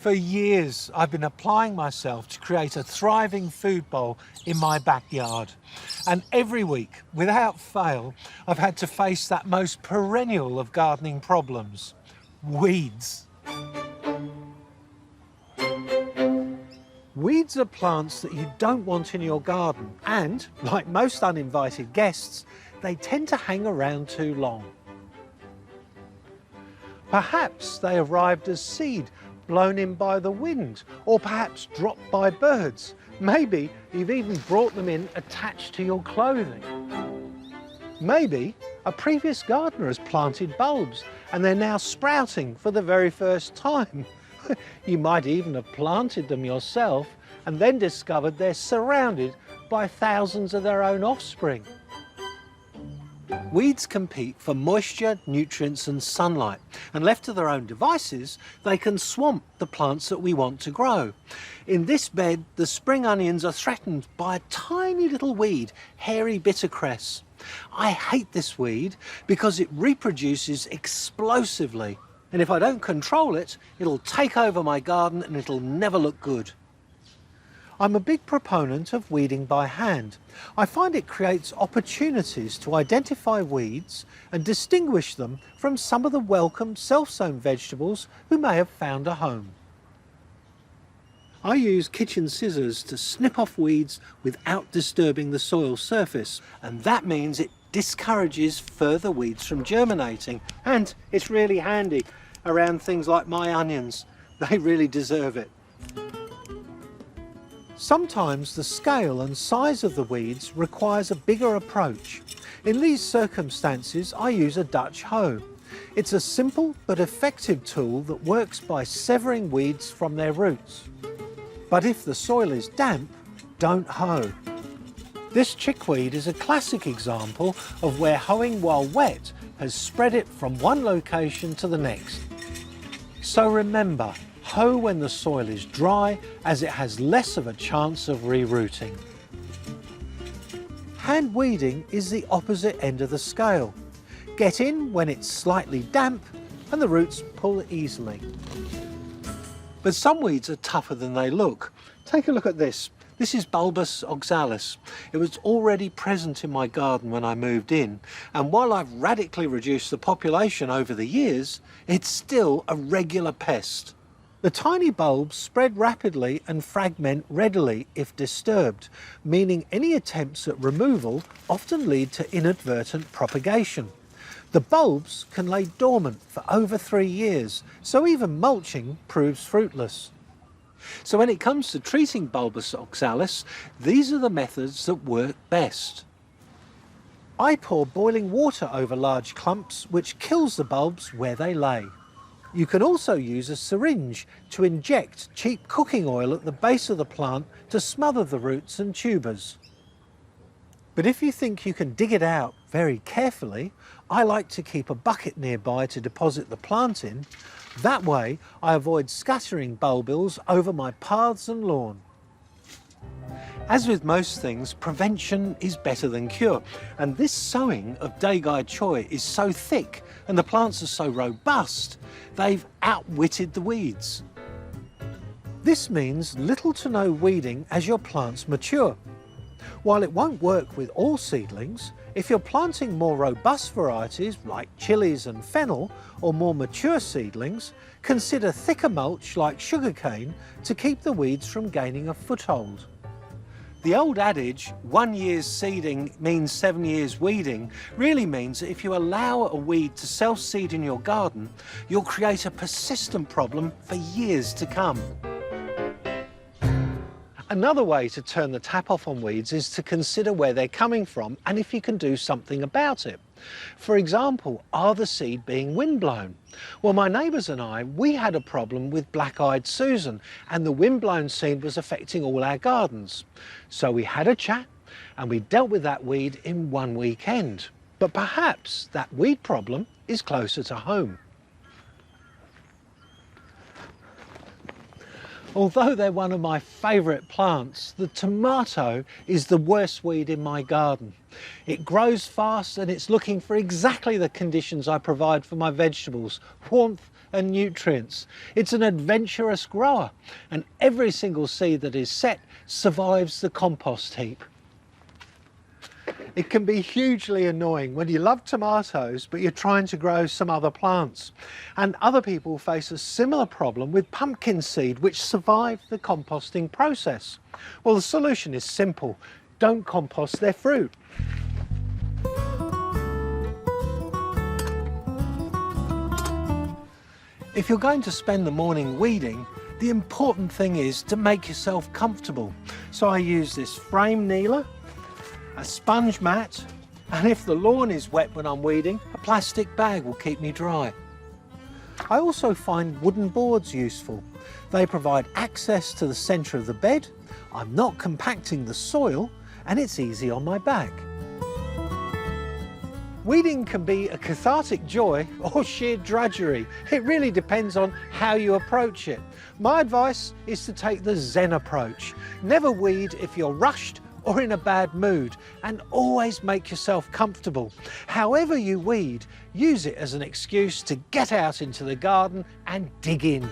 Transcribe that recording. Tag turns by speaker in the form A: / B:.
A: For years, I've been applying myself to create a thriving food bowl in my backyard. And every week, without fail, I've had to face that most perennial of gardening problems: weeds. Weeds are plants that you don't want in your garden, and, like most uninvited guests, they tend to hang around too long. Perhaps they arrived as seed, blown in by the wind, or perhaps dropped by birds. Maybe you've even brought them in attached to your clothing. Maybe a previous gardener has planted bulbs and they're now sprouting for the very first time. You might even have planted them yourself and then discovered they're surrounded by thousands of their own offspring. Weeds compete for moisture, nutrients and sunlight, and left to their own devices, they can swamp the plants that we want to grow. In this bed, the spring onions are threatened by a tiny little weed, hairy bittercress. I hate this weed because it reproduces explosively, and if I don't control it, it'll take over my garden and it'll never look good. I'm a big proponent of weeding by hand. I find it creates opportunities to identify weeds and distinguish them from some of the welcome self-sown vegetables who may have found a home. I use kitchen scissors to snip off weeds without disturbing the soil surface, and that means it discourages further weeds from germinating, and it's really handy around things like my onions. They really deserve it. Sometimes the scale and size of the weeds requires a bigger approach. In these circumstances, I use a Dutch hoe. It's a simple but effective tool that works by severing weeds from their roots. But if the soil is damp, don't hoe. This chickweed is a classic example of where hoeing while wet has spread it from one location to the next. So remember, hoe when the soil is dry, as it has less of a chance of rerooting. Hand weeding is the opposite end of the scale. Get in when it's slightly damp and the roots pull easily. But some weeds are tougher than they look. Take a look at this. This is bulbous oxalis. It was already present in my garden when I moved in, and while I've radically reduced the population over the years, it's still a regular pest. The tiny bulbs spread rapidly and fragment readily if disturbed, meaning any attempts at removal often lead to inadvertent propagation. The bulbs can lay dormant for over 3 years, so even mulching proves fruitless. So when it comes to treating bulbous oxalis, these are the methods that work best. I pour boiling water over large clumps, which kills the bulbs where they lay. You can also use a syringe to inject cheap cooking oil at the base of the plant to smother the roots and tubers. But if you think you can dig it out very carefully, I like to keep a bucket nearby to deposit the plant in. That way, I avoid scattering bulbils over my paths and lawn. As with most things, prevention is better than cure, and this sowing of Daigai Choi is so thick and the plants are so robust, they've outwitted the weeds. This means little to no weeding as your plants mature. While it won't work with all seedlings, if you're planting more robust varieties like chilies and fennel, or more mature seedlings, consider thicker mulch like sugarcane to keep the weeds from gaining a foothold. The old adage, 1 year's seeding means 7 years weeding, really means that if you allow a weed to self-seed in your garden, you'll create a persistent problem for years to come. Another way to turn the tap off on weeds is to consider where they're coming from and if you can do something about it. For example, are the seed being windblown? Well, my neighbours and I, we had a problem with black-eyed Susan, and the windblown seed was affecting all our gardens. So we had a chat and we dealt with that weed in one weekend. But perhaps that weed problem is closer to home. Although they're one of my favourite plants, the tomato is the worst weed in my garden. It grows fast and it's looking for exactly the conditions I provide for my vegetables: warmth and nutrients. It's an adventurous grower, and every single seed that is set survives the compost heap. It can be hugely annoying when you love tomatoes but you're trying to grow some other plants. And other people face a similar problem with pumpkin seed which survive the composting process. Well, the solution is simple. Don't compost their fruit. If you're going to spend the morning weeding, the important thing is to make yourself comfortable. So I use this frame kneeler, a sponge mat, and if the lawn is wet when I'm weeding, a plastic bag will keep me dry. I also find wooden boards useful. They provide access to the centre of the bed, I'm not compacting the soil, and it's easy on my back. Weeding can be a cathartic joy or sheer drudgery. It really depends on how you approach it. My advice is to take the Zen approach. Never weed if you're rushed or in a bad mood, and always make yourself comfortable. However you weed, use it as an excuse to get out into the garden and dig in.